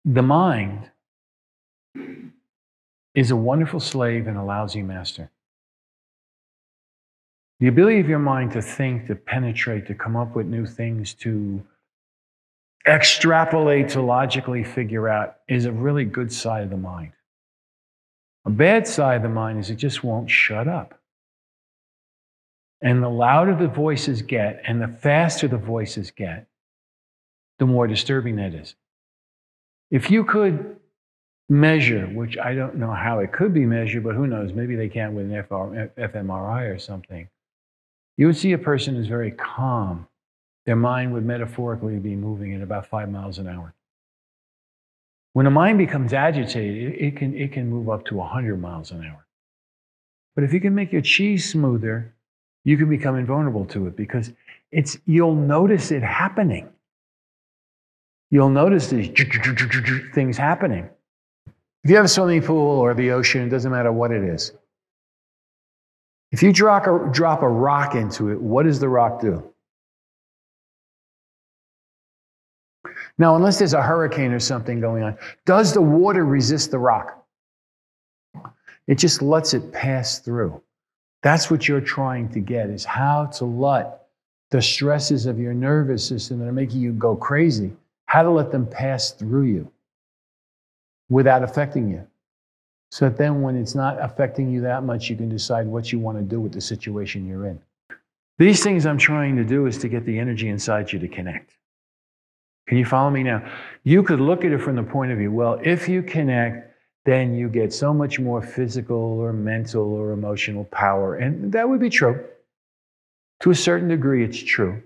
The mind is a wonderful slave and a lousy master. The ability of your mind to think, to penetrate, to come up with new things, to extrapolate, to logically figure out is a really good side of the mind. A bad side of the mind is it just won't shut up. And the louder the voices get and the faster the voices get, the more disturbing that is. If you could measure, which I don't know how it could be measured, but who knows, maybe they can with an fMRI or something, you would see a person who's very calm. Their mind would metaphorically be moving at about 5 miles an hour. When a mind becomes agitated, it can move up to 100 miles an hour. But if you can make your chi smoother, you can become invulnerable to it because you'll notice it happening. You'll notice these things happening. If you have a swimming pool or the ocean, it doesn't matter what it is. If you drop a rock into it, what does the rock do? Now, unless there's a hurricane or something going on, does the water resist the rock? It just lets it pass through. That's what you're trying to get, is how to let the stresses of your nervous system that are making you go crazy, how to let them pass through you without affecting you. So that then when it's not affecting you that much, you can decide what you want to do with the situation you're in. These things I'm trying to do is to get the energy inside you to connect. Can you follow me now? You could look at it from the point of view, well, if you connect, then you get so much more physical or mental or emotional power. And that would be true. To a certain degree, it's true.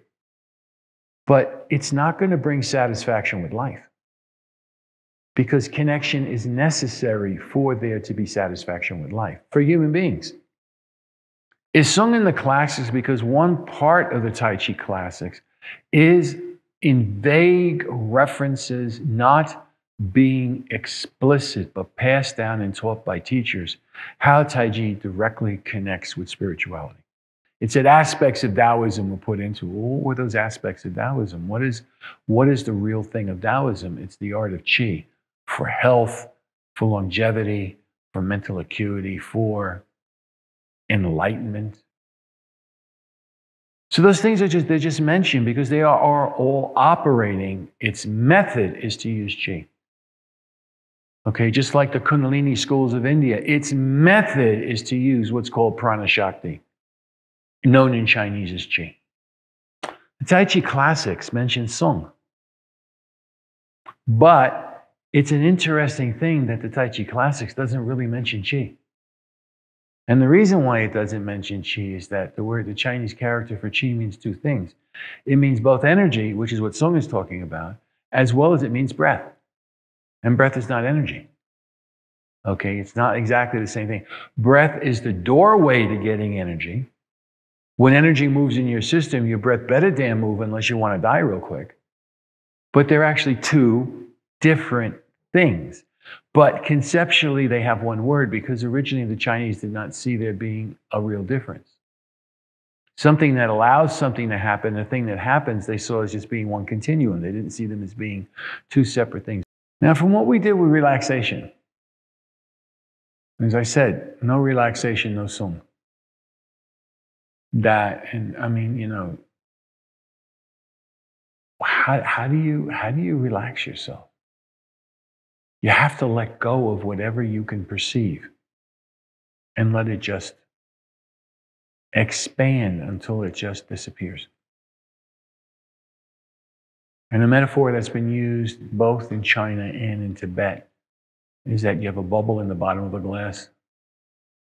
But it's not going to bring satisfaction with life. Because connection is necessary for there to be satisfaction with life, for human beings. It's sung in the classics because one part of the Tai Chi classics is in vague references, not being explicit, but passed down and taught by teachers, how Tai Chi directly connects with spirituality. It said aspects of Taoism were put into it. What were those aspects of Taoism? What is the real thing of Taoism? It's the art of Qi, for health, for longevity, for mental acuity, for enlightenment. So those things they're just mentioned because they are all operating. Its method is to use Qi. Okay, just like the Kundalini schools of India, its method is to use what's called Prana Shakti, known in Chinese as Qi. The Tai Chi classics mention Song. But it's an interesting thing that the Tai Chi classics doesn't really mention Qi. And the reason why it doesn't mention Qi is that the Chinese character for Qi means two things. It means both energy, which is what Song is talking about, as well as it means breath. And breath is not energy. Okay, it's not exactly the same thing. Breath is the doorway to getting energy. When energy moves in your system, your breath better damn move unless you want to die real quick. But they're actually two different things. But conceptually, they have one word because originally the Chinese did not see there being a real difference. Something that allows something to happen, a thing that happens, they saw as just being one continuum. They didn't see them as being two separate things. Now, from what we did with relaxation, as I said, no relaxation, no Song. That, and I mean, you know, how do you relax yourself? You have to let go of whatever you can perceive and let it just expand until it just disappears. And a metaphor that's been used both in China and in Tibet is that you have a bubble in the bottom of a glass,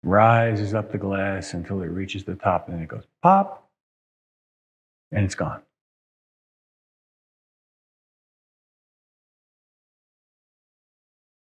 rises up the glass until it reaches the top, and then it goes pop, and it's gone.